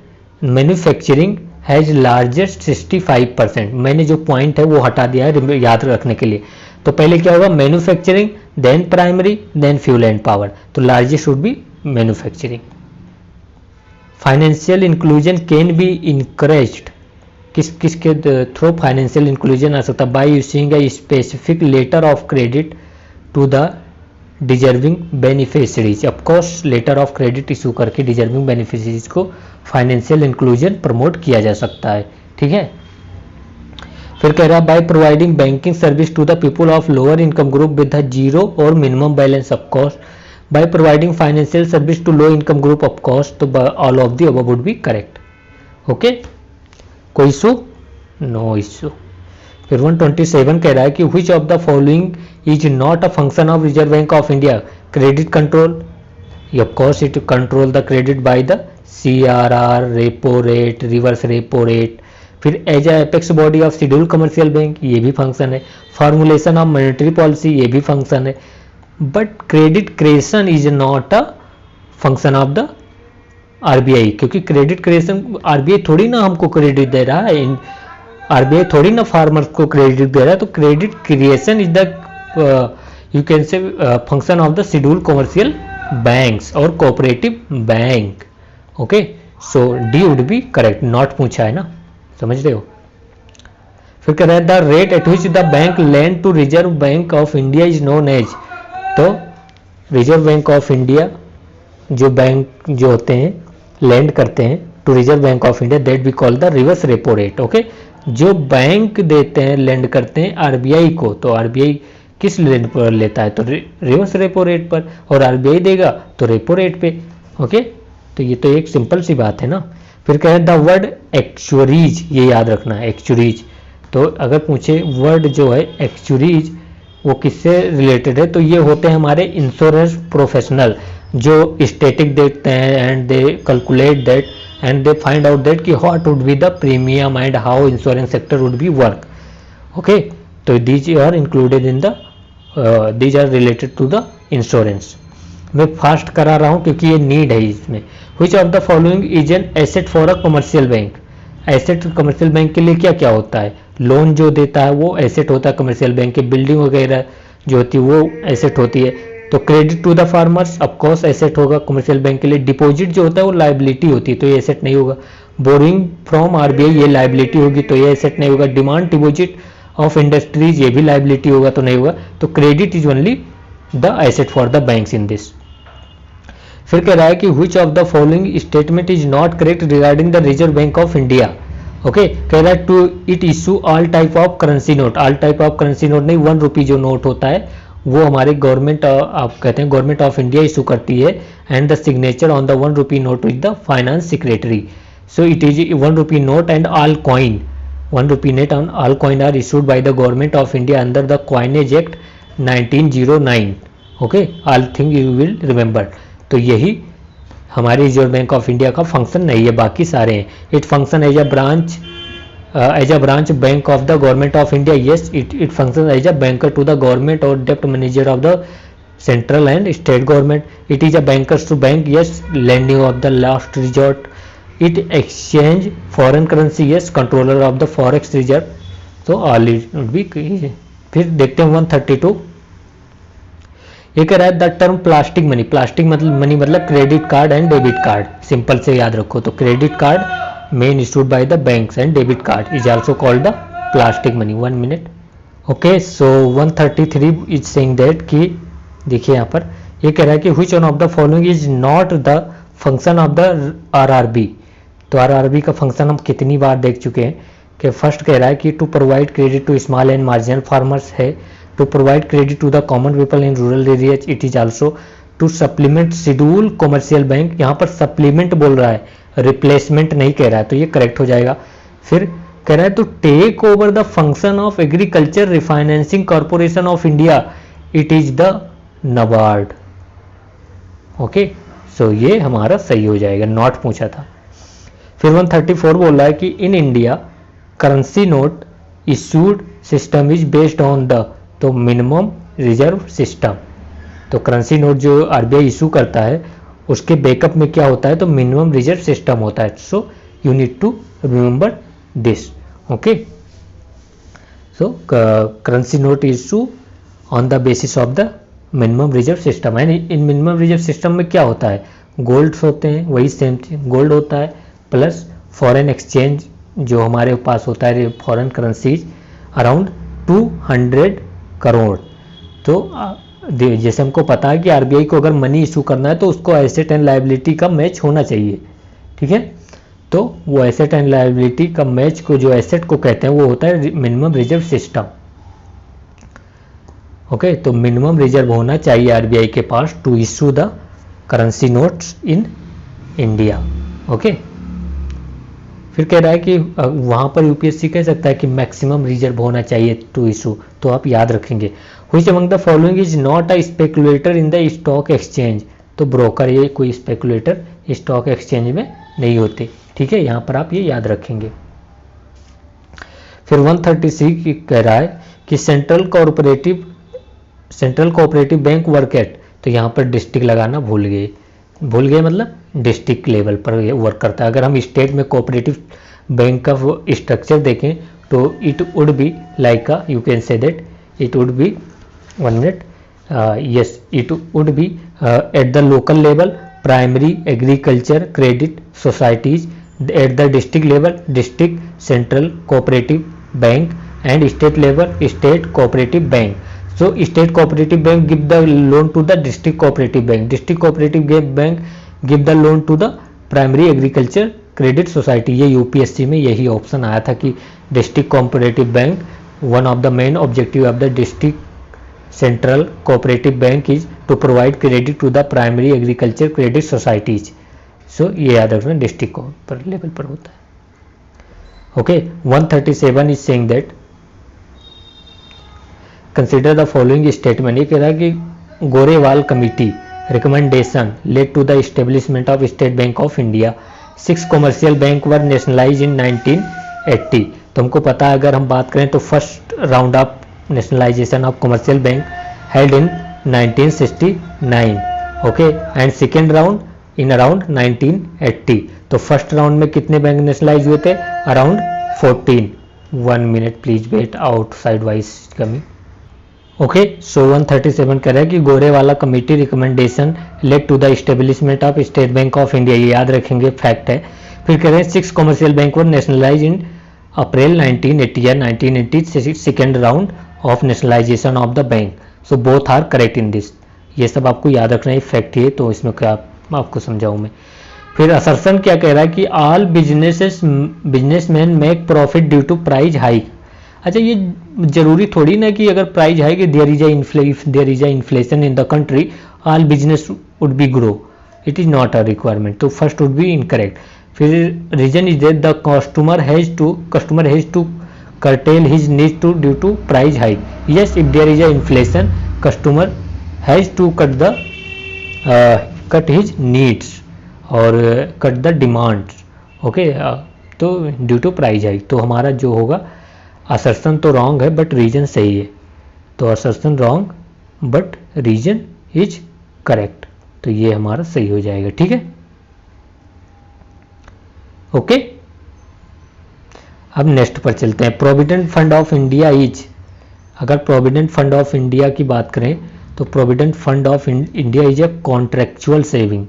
manufacturing has largest 65%. मैंने जो point है वो हटा दिया है याद रखने के लिए. तो पहले क्या होगा, manufacturing, then primary, then fuel and power. तो largest should be manufacturing. Financial inclusion can be encouraged, किसके थ्रू फाइनेंशियल इंक्लूजन आ सकता है? By issuing a specific letter of credit to the deserving beneficiaries. Of course letter of credit issue करके deserving beneficiaries को financial inclusion promote किया जा सकता है. ठीक है, फिर कह रहा है by providing banking service to the people of lower income group with zero और minimum balance. Of course by providing financial service to low income group. Of course तो all of the above would be correct. Okay, कोई issue? No issue. फिर 127 कह रहा है कि which of the following is not a function of Reserve Bank of India? Credit control. Of course it control the credit by the CRR, repo rate, reverse repo rate. फिर as a apex body of schedule commercial bank, ये भी function है. Formulation of monetary policy, ये भी function है. But credit creation is not a function of the RBI, क्योंकि credit creation RBI थोड़ी ना हमको क्रेडिट दे रहा है, आरबीआई थोड़ी ना फार्मर्स को क्रेडिट दे रहा है. तो credit creation is the you can say function of the schedule commercial banks और cooperative bank. Okay, so D would be correct. Not पूछा है ना, समझ रहे हो. फिर कह रहा है the rate at which the bank lend to Reserve bank of India is known as. तो रिजर्व बैंक ऑफ इंडिया जो बैंक जो होते हैं लैंड करते हैं to Reserve bank of India, that we call the reverse repo rate. Okay, जो bank देते हैं लैंड करते हैं आरबीआई को, तो आरबीआई किस रेट पर लेता है? तो रिवर्स रेपो रेट पर, और आरबीआई देगा तो रेपो रेट पे. ओके, तो ये तो एक सिंपल सी बात है ना. फिर कह द वर्ड एक्चुअरीज, ये याद रखना है एक्चुअरीज. तो अगर पूछे वर्ड जो है एक्चुअरीज वो किससे रिलेटेड है, तो ये होते हैं हमारे इंश्योरेंस प्रोफेशनल जो स्टैटिक देखते हैं and they calculate that and they find out that कि what would be the premium and how insurance sector would be work. Okay, so these are included in the these are related to the insurance. मैं fast करा रहा हूँ क्योंकि ये need है इसमें. which of the following is an asset for a commercial bank? Asset commercial bank के लिए क्या क्या होता है? लोन जो देता है वो एसेट होता है कमर्शियल बैंक के. बिल्डिंग वगैरह जो होती है वो एसेट होती है. तो credit to the farmers of course asset होगा कमर्शियल बैंक के लिए. डिपॉजिट जो होता है वो लायबिलिटी होती है, तो ये एसेट नहीं होगा. बोरिंग फ्रॉम आरबीआई, ये लायबिलिटी होगी, तो ये एसेट नहीं होगा. डिमांड डिपॉजिट ऑफ इंडस्ट्रीज, ये भी लायबिलिटी होगा, तो नहीं होगा. तो credit is only the asset for the banks in this. फिर कह रहा है कि which of the following statement is not correct regarding the Reserve Bank of India? Okay, कह रहा है to it issue all type of currency note. All type of currency note नहीं, 1 रुपी जो नोट होता है वो हमारे गवर्नमेंट आप कहते हैं गवर्नमेंट ऑफ इंडिया इशू करती है. And the signature on the 1 rupee note with the finance secretary. So it is 1 rupee note and all coin, 1 rupee note and all coin are issued by the government of India under the coinage act 1909. Okay, all thing you will remember. तो यही हमारे Reserve bank of India का function नहीं है, बाकी सारे हैं. It function as a branch bank of the government of India. Yes, it functions as a banker to the government or debt manager of the central and state government. It is a bankers to bank. Yes, lending of the last resort. It exchange foreign currency. Yes, controller of the forex reserve. So all it would be. फिर देखते हैं 132. ये कह रहा है the term plastic money. Plastic money मतलब credit card and debit card. Simple से याद रखो. तो credit card main issued by the banks and debit card is also called the plastic money. 1 minute. Okay, so 133 is saying that कि देखिए यहाँ पर ये कह रहा है कि which one of the following is not the function of the RRB. तो RRB का फंक्शन हम कितनी बार देख चुके हैं कि फर्स्ट कह रहा है कि to provide credit to small and marginal farmers है, to provide credit to the common people in rural areas, it is also to supplement schedule commercial bank. यहाँ पर सप्लीमेंट बोल रहा है, रिप्लेसमेंट नहीं कह रहा है, तो ये करेक्ट हो जाएगा। फिर कह रहा है to take over the function of agriculture refinancing corporation of India, it is the NABARD. Okay, so ये हमारा सही हो जाएगा, नॉट पूछा था। फिर 134 बोल रहा है कि in India currency note issued system is based on the, तो मिनिमम रिजर्व सिस्टम। तो करेंसी नोट जो आरबीआई इशू करता है उसके बैकअप में क्या होता है, तो मिनिमम रिजर्व सिस्टम होता है। So you need to remember this. Okay, so currency note issue on the basis of the minimum reserve system. And in minimum reserve system में क्या होता है, गोल्ड होते हैं, वही सेम गोल्ड होता है, प्लस फॉरेन एक्सचेंज जो हमारे पास होता है फॉरेन करेंसीज अराउंड 200 करोड़। तो जैसे हमको पता है कि आरबीआई को अगर मनी इशू करना है तो उसको एसेट एंड लायबिलिटी का मैच होना चाहिए, ठीक है। तो वो एसेट एंड लायबिलिटी का मैच को, जो एसेट को कहते हैं वो होता है मिनिमम रिजर्व सिस्टम। ओके, तो मिनिमम रिजर्व होना चाहिए आरबीआई के पास to issue the currency notes in India. Okay, फिर कह रहा है कि वहाँ पर यूपीएससी कह सकता है कि मैक्सिमम रिजर्व होना चाहिए टू इशू, तो आप याद रखेंगे which among the following is not a speculator in the stock exchange. तो ब्रोकर, ये कोई स्पेकुलेटर स्टॉक एक्सचेंज में नहीं होते, ठीक है, यहाँ पर आप ये याद रखेंगे। फिर 136 कह रहा है कि central cooperative bank work at, तो यहाँ पर डिस्ट्रिक्ट लगाना भूल गए मतलब डिस्ट्रिक्ट लेवल पर वर्क करता है। अगर हम स्टेट में कोऑपरेटिव बैंक का स्ट्रक्चर देखें तो it would be like a, you can say that it would B 1 minute, yes, it would B at the local level primary agriculture credit societies, at the district level district central cooperative bank, and state level state cooperative bank. So state cooperative bank give the loan to the district cooperative bank, district cooperative bank give the loan to the primary agriculture credit society। ये UPSC में यही option आया था कि district cooperative bank, one of the main objective of the district central cooperative bank is to provide credit to the primary agriculture credit societies. So ये याद रखना, district पर लेवल पर होता है। Okay, 137 is saying that consider the following statement. ये कह रहा है कि Gorwala committee recommendation led to the establishment of state bank of India, 6 commercial bank were nationalise इन 1980। तो हमको पता है, अगर हम बात करें तो first round of nationalisation of commercial bank held in 1969, okay, and second round in around 1980। तो फर्स्ट राउंड में कितने बैंक नेशनलाइज हुए थे, around 14। 1 minute please wait, outside voice coming. Okay, so 137 कह रहा है कि Gorwala committee recommendation led to the establishment of state bank of India, ये याद रखेंगे, फैक्ट है। फिर कह रहे हैं 6 commercial bank were nationalise in April 1980 या 1980 second round of nationalisation of the bank. So both are correct in this. ये सब आपको याद रखना है, फैक्ट है, तो इसमें क्या आपको समझाऊँ मैं। फिर असर्शन क्या कह रहा है कि all businessman make profit due to price hike. अच्छा, ये जरूरी थोड़ी ना कि अगर प्राइस है कि there is a inflation in the country all business would be grow, it is not a requirement. तो फर्स्ट वुड बी इनकरेक्ट। फिर reason is that the customer has to curtail his need to due to price hike. Yes, if there is a inflation, customer has to cut his needs or cut the demands. Okay, तो due to price hike. तो हमारा जो होगा, assertion तो wrong है but reason सही है। तो assertion wrong but reason is correct, तो ये हमारा सही हो जाएगा, ठीक है। ओके, अब नेक्स्ट पर चलते हैं। Provident fund of India is, अगर प्रोविडेंट फंड ऑफ इंडिया की बात करें तो provident fund of India is a contractual saving.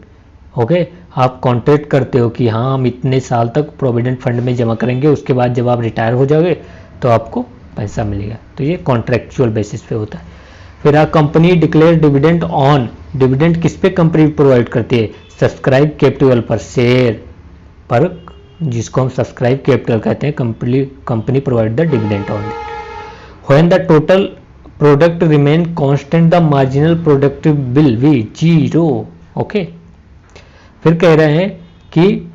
Okay, आप कॉन्ट्रैक्ट करते हो कि हाँ हम इतने साल तक प्रोविडेंट फंड में जमा करेंगे, उसके बाद जब आप रिटायर हो जाओगे तो आपको पैसा मिलेगा। तो ये कॉन्ट्रेक्चुअल बेसिस पे होता है। फिर आप company declare dividend on, dividend किस पे कंपनी प्रोवाइड करती है, सब्सक्राइब कैपिटल पर, शेयर पर जिसको हम सब्सक्राइब कैपिटल कहते हैं, company provide the dividend on it. When the total product remain constant the marginal productive bill भी जीरो। ओके, फिर कह रहे हैं कि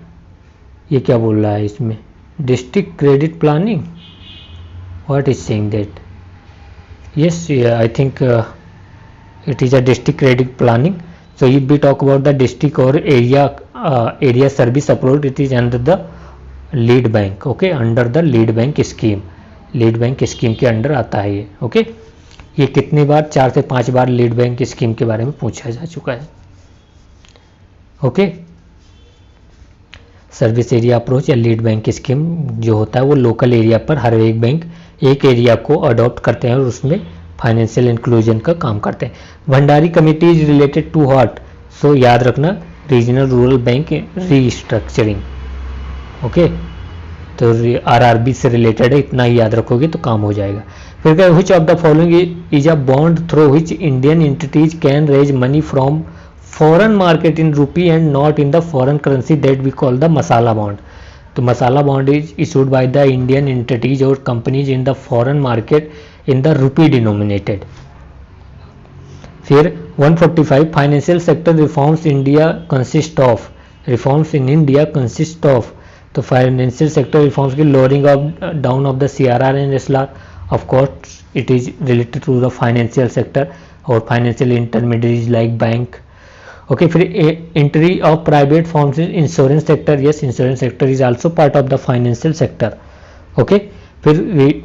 ये क्या बोल रहा है इसमें, district credit planning, what is saying that, yes I think it is a district credit planning. So if we talk about the district or area service approach, it is under the lead bank. Okay, under the lead bank scheme, lead bank scheme के under आता है ये। Okay, ये कितनी बार, 4 से 5 बार lead bank scheme के बारे में पूछा जा चुका है। ओके, सर्विस एरिया अप्रोच या लीड बैंक स्कीम जो होता है वो लोकल एरिया पर हर एक बैंक एक एरिया को अडॉप्ट करते हैं और उसमें फाइनेंशियल इंक्लूजन का काम करते हैं। Bhandari committee is related to what, so याद रखना regional rural bank restructuring. Okay, तो आरआरबी से रिलेटेड है, इतना ही याद रखोगे तो काम हो जाएगा। फिर क्या, which of the following is a bond through which Indian entities can raise money from foreign market in rupee and not in the foreign currency, that we call the masala bond. तो masala bond is issued by the Indian entities और companies in the foreign market in the rupee denominated. फिर 145 financial sector reforms India consist of, reforms in India consist of, तो financial sector reforms की lowering of down of the CRR and SLR, of course it is related to the financial sector और financial intermediaries like bank. Okay, फिर entry of private forms in insurance sector, yes insurance sector is also part of the financial sector. Okay, फिर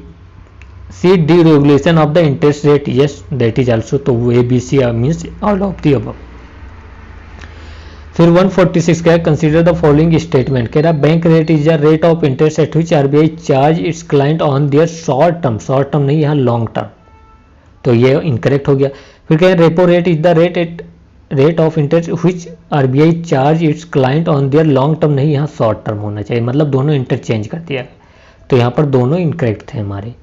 C D regulation of the interest rate, yes that is also, तो A B C means all of the above. फिर 146 क्या है, consider the following statement, कह रहा bank rate is the rate of interest at which RBI charge it's client on their short term, short term नहीं यहाँ long term, तो ये incorrect हो गया। फिर कह रहे repo rate is the rate of interest which RBI charge it's client on their long term, नहीं यहाँ शॉर्ट टर्म होना चाहिए, मतलब दोनों इंटरचेंज कर दिया, तो यहाँ पर दोनों इनकरेक्ट थे हमारे।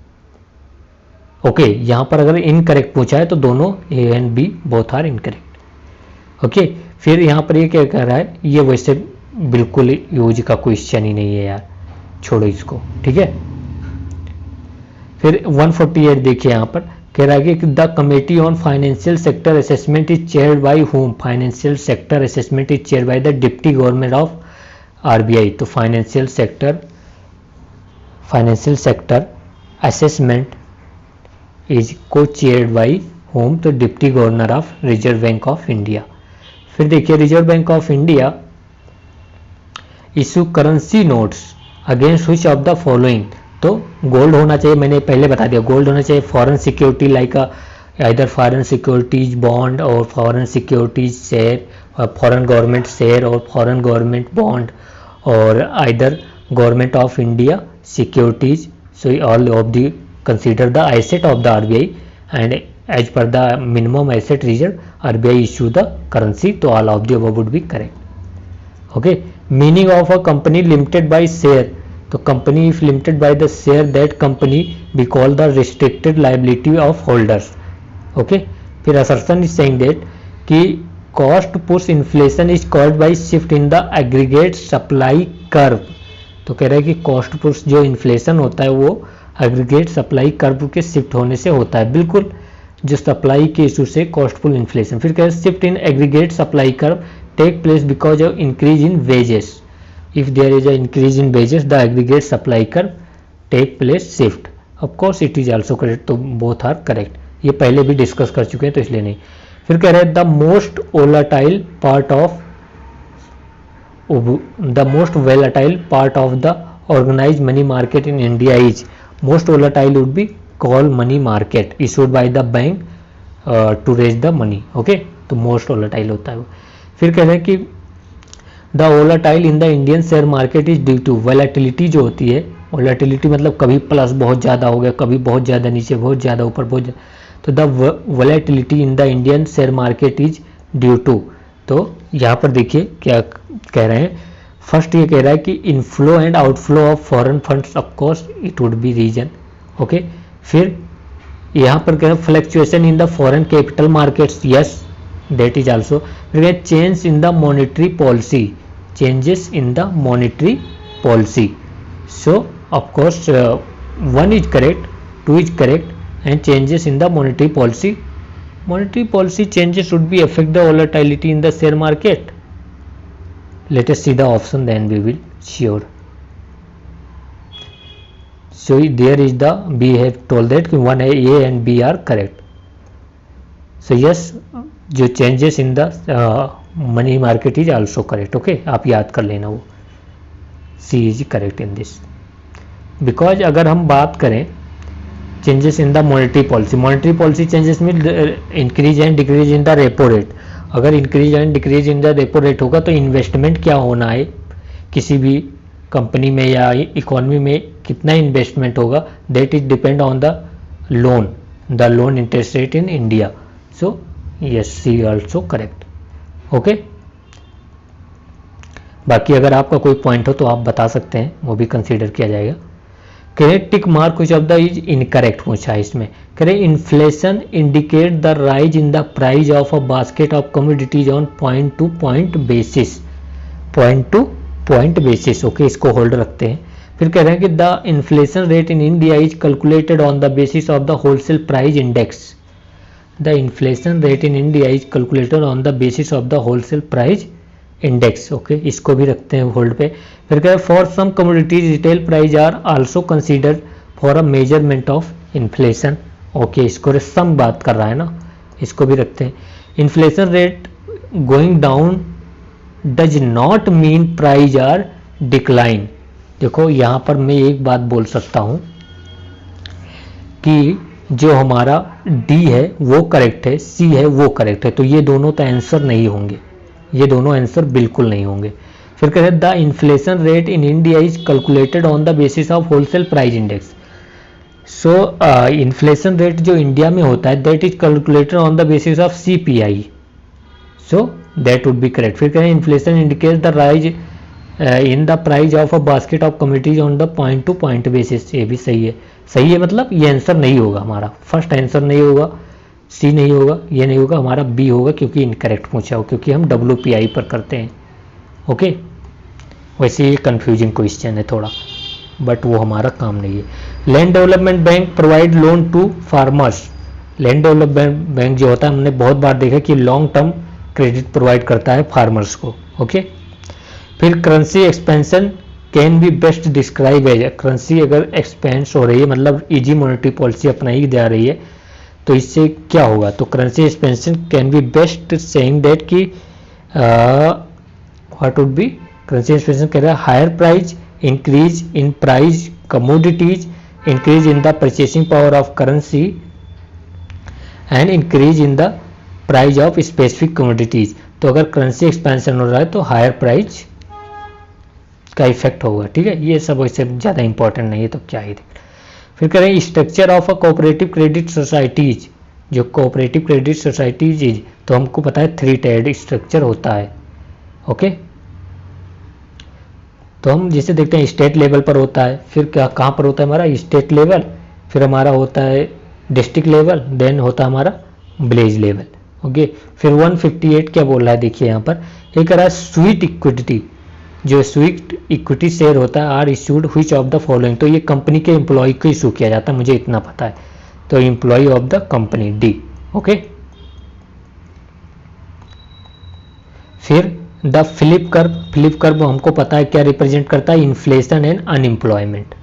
ओके, यहाँ पर अगर इनकरेक्ट पूछा है तो दोनों A and B both are incorrect. Okay, फिर यहाँ पर ये क्या कह रहा है, ये वैसे बिल्कुल यूज का क्वेश्चन ही नहीं है यार, छोड़ो इसको, ठीक है। फिर 148 देखिए, यहाँ पर कह रहा है कि the committee on financial sector assessment is chaired by home, financial sector assessment is chaired by the deputy government of RBI, तो फाइनेंशियल सेक्टर असेसमेंट इज को चेयर्ड बाय होम, तो deputy governor of reserve bank of India. फिर देखिए reserve bank of India issue currency notes against which of the following, तो gold होना चाहिए, मैंने पहले बता दिया गोल्ड होना चाहिए, फॉरेन सिक्योरिटी लाइक इधर फॉरेन सिक्योरिटीज बॉन्ड और फॉरेन सिक्योरिटीज शेयर और फॉरेन गवर्नमेंट शेयर और फॉरेन गवर्नमेंट बॉन्ड और either government of India securities, so all of the consider the asset of the RBI and as per the minimum asset reserve RBI issue the currency, तो all of the above would be correct। okay, meaning of a company limited by share, तो company if limited by the share that company we call the restricted liability of holders। okay, फिर assertion is saying that कि cost push inflation is caused by shift in the aggregate supply curve, तो कह रहा है कि cost push जो inflation होता है वो एग्रीगेट सप्लाई कर्व के शिफ्ट होने से होता है, बिल्कुल जो सप्लाई के इशू से कॉस्टफुल इन्फ्लेशन। फिर कह रहे shift in aggregate supply curve take place because of increase in wages, if there is a increase in wages the aggregate supply curve take place shift, of course it is also correct, तो both are correct, ये पहले भी discuss कर चुके हैं तो इसलिए नहीं। फिर कह रहे हैं the most volatile part of the organise money market in India is, most volatile would be call money market issued by the bank to raise the money। okay, तो most volatile होता है वो। फिर कह रहे हैं कि the volatile in the Indian share market is due to volatility, जो होती है volatility मतलब कभी प्लस बहुत ज़्यादा हो गया, कभी बहुत ज़्यादा नीचे, बहुत ज़्यादा ऊपर, बहुत तो the volatility in the Indian share market is due to, तो यहाँ पर देखिए क्या कह रहे हैं। फर्स्ट ये कह रहा है कि inflow and outflow of foreign funds, of course it would be reason. Okay, फिर यहाँ पर कह रहे हैं fluctuation in the foreign capital markets, yes that is also. फिर change in the monetary policy, changes in the monetary policy. So of course 1 is correct, 2 is correct, and changes in the monetary policy. Monetary policy changes should be affect the volatility in the share market. Let us see the option, then we will sure. So there is the we have told that 1 A and B are correct. So yes, जो changes in the money market is also correct. Okay, आप याद कर लेना वो. C is correct in this. Because अगर हम बात करें changes in the monetary policy changes में increase and decrease in the repo rate. अगर increase and decrease in the repo rate होगा तो investment क्या होना है किसी भी कंपनी में या इकोनॉमी में कितना इन्वेस्टमेंट होगा, that is depend on the loan interest rate in India. So yes, C also correct. Okay, बाकी अगर आपका कोई पॉइंट हो तो आप बता सकते हैं, वो भी कंसीडर किया जाएगा. करेक्ट टिक मार्क कुछ ऑफ द इज इनकरेक्ट पूछा है इसमें. करें inflation indicate the rise in the price of a basket of commodities on point two point basis. Point two point basis. Okay, इसको होल्ड रखते हैं. फिर कह रहे हैं कि the inflation rate in India is calculated on the basis of the wholesale price index. The inflation rate in India is calculated on the basis of the wholesale price index. Okay, इसको भी रखते हैं hold पे. फिर कह रहे हैं for some commodities retail price are also considered for a measurement of inflation. Okay, इसको सम बात कर रहा है ना, इसको भी रखते हैं. Inflation rate going down does not mean prices are decline. देखो यहाँ पर मैं एक बात बोल सकता हूँ कि जो हमारा डी है वो करेक्ट है, सी है वो करेक्ट है, तो ये दोनों तो आंसर नहीं होंगे, ये दोनों आंसर बिल्कुल नहीं होंगे. फिर कहते हैं the inflation rate in India is calculated on the basis of wholesale price index. So inflation rate जो इंडिया में होता है that is calculated on the basis of CPI. So that would be correct. फिर कहें inflation indicates the rise in the price of a basket of commodities on the point two point basis. ये भी सही है. सही है मतलब ये आंसर नहीं होगा हमारा, फर्स्ट आंसर नहीं होगा, सी नहीं होगा, ये नहीं होगा, हमारा बी होगा क्योंकि इनकरेक्ट पूछा हो, क्योंकि हम WPI पर करते हैं. ओके, वैसे ये कन्फ्यूजिंग क्वेश्चन है थोड़ा, बट वो हमारा काम नहीं है. Land development bank provide loan to farmers. Land development bank जो होता है हमने बहुत बार देखा कि लॉन्ग टर्म क्रेडिट प्रोवाइड करता है फार्मर्स को. ओके, फिर currency expansion can be best describe as. Currency अगर एक्सपेंस हो रही है मतलब इजी मॉनेटरी पॉलिसी अपनाई जा रही है तो इससे क्या होगा, तो currency expansion can be best saying that कि what would be currency expansion कह रहा है higher price, increase in price commodities, increase in the purchasing power of currency and increase in the price of specific commodities. तो अगर currency expansion हो रहा है तो हायर प्राइस का इफेक्ट होगा. ठीक है, ये सब वैसे ज़्यादा इंपॉर्टेंट नहीं है तो क्या ही. फिर कह रहे हैं structure of a cooperative credit societies. जो कोऑपरेटिव क्रेडिट सोसाइटीज इज, तो हमको पता है 3 टायर्ड स्ट्रक्चर होता है. ओके, तो हम जैसे देखते हैं स्टेट लेवल पर होता है, फिर क्या कहाँ पर होता है हमारा स्टेट लेवल, फिर हमारा होता है डिस्ट्रिक्ट लेवल, देन होता है हमारा विलेज लेवल. ओके, फिर 158 क्या बोल रहा है देखिए यहाँ पर, ये कह रहा है स्वीट इक्विटी. जो स्वीट इक्विटी शेयर होता है are issued which of the following. तो ये कंपनी के एम्प्लॉय को इशू किया जाता है, मुझे इतना पता है, तो employee of the company D. Okay, फिर द फ्लिप कर्व हमको पता है क्या रिप्रेजेंट करता है, इन्फ्लेशन एंड अनएम्प्लॉयमेंट.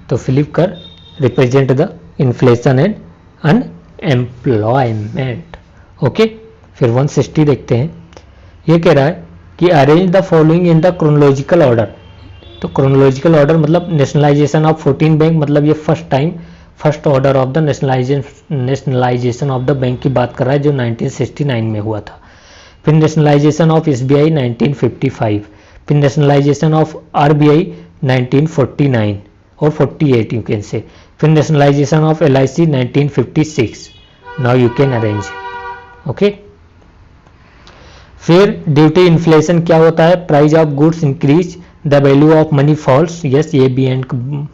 तो flip curve represent the inflation and unemployment. Okay, फिर 160 देखते हैं. ये कह रहा है कि arrange the following in the chronological order. तो क्रोनोलॉजिकल ऑर्डर मतलब नेशनलाइजेशन ऑफ 14 बैंक, मतलब ये first order of the nationalisation of the bank की बात कर रहा है जो 1969 में हुआ था. फिर नेशनलाइजेशन ऑफ SBI 1955, फिर नेशनलाइजेशन ऑफ RBI 1949 और 48 यू कैन से, फिर nationalisation of LIC 1956. Now you can arrange. Okay, फिर ड्यूटी इन्फ्लेशन क्या होता है, price of goods increase, the value of money falls. Yes, ये बी एंड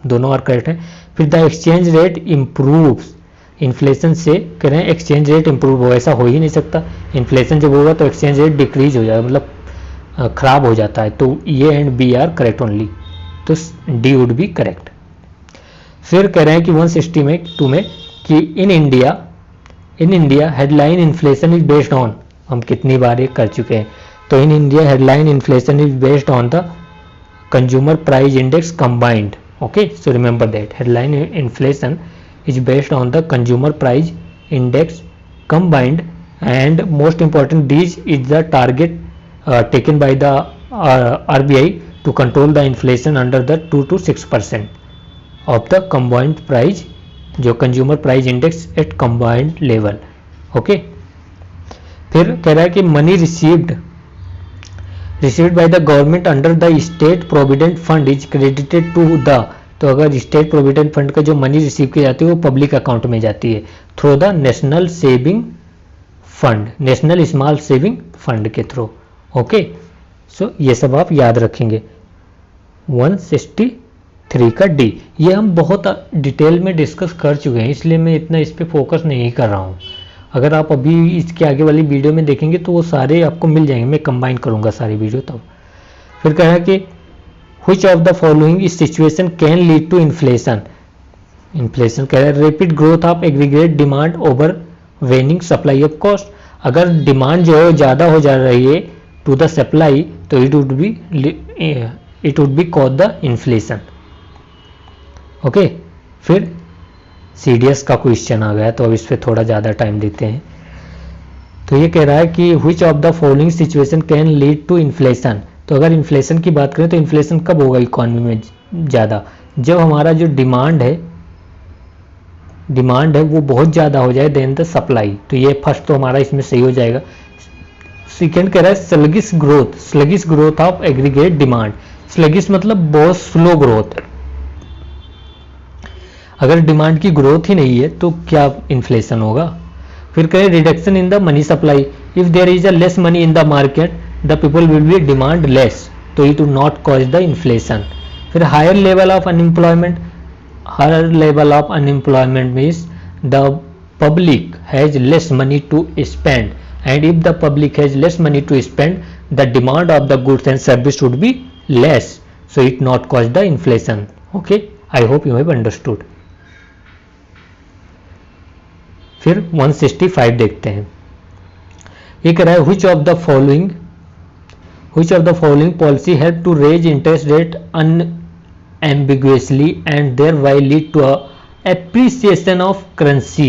दोनों और करेक्ट है. फिर the exchange rate improves. Inflation से कह रहे हैं एक्सचेंज रेट इंप्रूव हो, ऐसा हो ही नहीं सकता. इन्फ्लेशन जब होगा तो एक्सचेंज रेट डिक्रीज हो जाएगा, मतलब खराब हो जाता है. तो ये and B are correct only. तो डी वुड बी करेक्ट। फिर कह रहे हैं कि 160 में 2 में कि in India headline inflation is based on, हम कितनी बार ये कर चुके हैं, तो in India headline inflation is based on the consumer price index combined. Okay, so remember that headline inflation is based on the consumer price index combined and most important these is the target taken by the RBI to control the inflation under the 2 to 6% of the combined price, जो consumer price index at combined level। Okay, फिर कह रहा है कि money received by the government under the state provident fund is credited to the, तो अगर state provident fund का जो मनी रिसीव की जाती है वो पब्लिक अकाउंट में जाती है through the national saving fund, national small saving fund के थ्रू। ओके, सो ये सब आप याद रखेंगे। 163 का डी, ये हम बहुत डिटेल में डिस्कस कर चुके हैं इसलिए मैं इतना इस पे फोकस नहीं कर रहा हूँ। अगर आप अभी इसके आगे वाली वीडियो में देखेंगे तो वो सारे आपको मिल जाएंगे, मैं कंबाइन करूँगा सारी वीडियो तब। फिर कह रहा है कि which of the following situation can lead to inflation, inflation कह रहा है rapid growth of aggregate demand over वेनिंग supply of cost, अगर डिमांड जो है ज़्यादा हो जा रही है टू द सप्लाई तो it would be cause the inflation. Okay, फिर सीडीएस का क्वेश्चन आ गया तो अब इस पर थोड़ा ज़्यादा टाइम देते हैं। तो ये कह रहा है कि which of the following situation can lead to inflation, तो अगर इन्फ्लेशन की बात करें तो इन्फ्लेशन कब होगा इकोनॉमी में ज़्यादा, जब हमारा जो डिमांड है वो बहुत ज़्यादा हो जाए देन द सप्लाई, तो ये फर्स्ट तो हमारा इसमें सही हो जाएगा। सेकेंड कह रहा है sluggish growth of aggregate demand, sluggish मतलब बहुत स्लो ग्रोथ, अगर डिमांड की ग्रोथ ही नहीं है तो क्या इन्फ्लेशन होगा। फिर कह रहे reduction in the money supply, if there is a less money in the market the people will be demand less, तो it will not cause the inflation. फिर higher level of unemployment, higher level of unemployment means the public has less money to spend, and if the public has less money to spend the demand of the goods and service would be less, so it not cause the inflation। okay, I hope you have understood। फिर 165 देखते हैं, ये कह रहा है which of the following policy help to raise interest rate ambiguously and thereby lead to a appreciation of currency,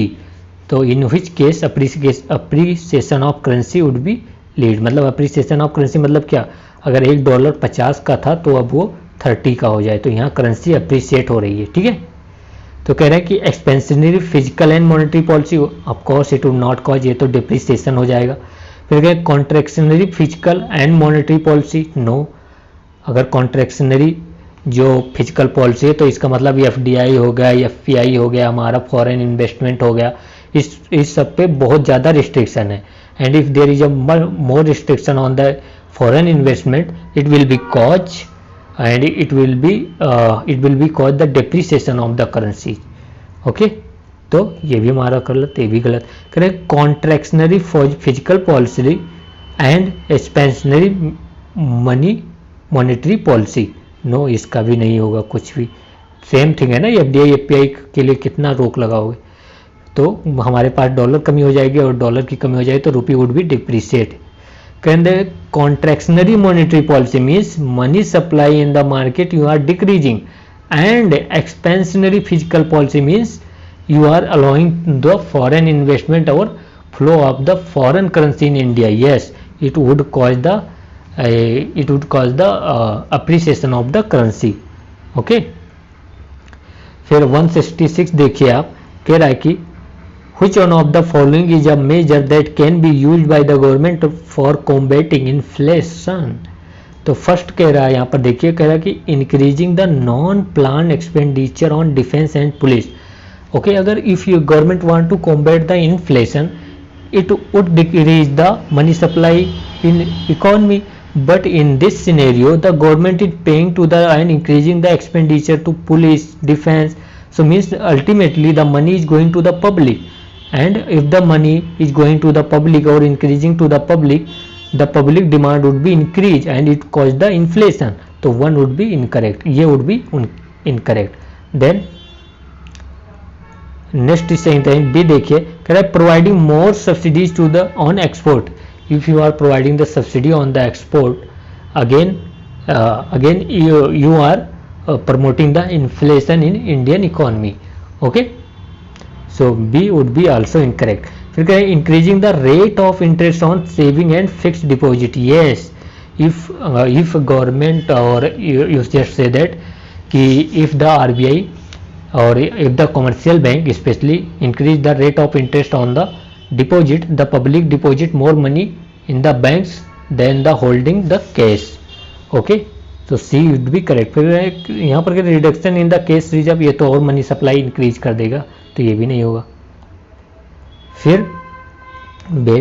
तो in which case appreciation of currency would be lead, मतलब appreciation of currency मतलब क्या, अगर $1 50 का था तो अब वो 30 का हो जाए तो यहाँ करेंसी अप्रिशिएट हो रही है। ठीक है, तो कह रहे हैं कि expansionary physical and monetary policy of course it would not cause, ये तो डिप्रिसिएशन हो जाएगा। फिर कहें contractionary physical and monetary policy, no, अगर कॉन्ट्रैक्शनरी जो फिजिकल पॉलिसी है तो इसका मतलब एफडीआई हो गया, एफपीआई हो गया, हमारा फॉरेन इन्वेस्टमेंट हो गया, इस सब पे बहुत ज़्यादा रिस्ट्रिक्शन है। And if there is a more restriction on the foreign investment it will be cause and it will be cause the depreciation of the currency। Okay, तो ये भी हमारा गलत, ये भी गलत। करें contractionary physical policy and expansionary monetary policy, no, इसका भी नहीं होगा कुछ भी, सेम थिंग है ना। एफडीआई एफपीआई के लिए कितना रोक लगाओगे, तो हमारे पास डॉलर कमी हो जाएगी और डॉलर की कमी हो जाएगी तो रुपी वुड बी डिप्रिशिएट। कहते contractionary monetary policy means money supply in the market you are decreasing, and expansionary fiscal policy means you are allowing the foreign investment or flow of the foreign currency in India। yes, it would cause the appreciation of the currency। okay, फिर 166 देखिए आप, कह रहा है कि which one of the following is a measure that can be used by the government for combating inflation। तो first कह रहा है यहाँ पर देखिए, कह रहा है कि increasing the non plan expenditure on defence and police. Okay, अगर if you government want to combat the inflation it would decrease the money supply in economy, but in this scenario the government is paying to the and increasing the expenditure to police, defense, so means ultimately the money is going to the public, and if the money is going to the public or increasing to the public demand would be increased and it cause the inflation। तो 1 would be incorrect, ये would be incorrect. Then next सही time B देखिए, कह रहा है providing more subsidies to the on export, if you are providing the subsidy on the export, again you are promoting the inflation in Indian economy. Okay, so B would be also incorrect. फिर कहें increasing the rate of interest on saving and fixed deposit. Yes, if government or you just say that कि if the RBI or if the commercial bank especially increase the rate of interest on the deposit, the public deposit more money in the banks than the holding the cash. Okay, तो C would be correct. फिर यहाँ पर reduction in the cash reserve, ये तो और money supply increase कर देगा, तो ये भी नहीं होगा। फिर बेट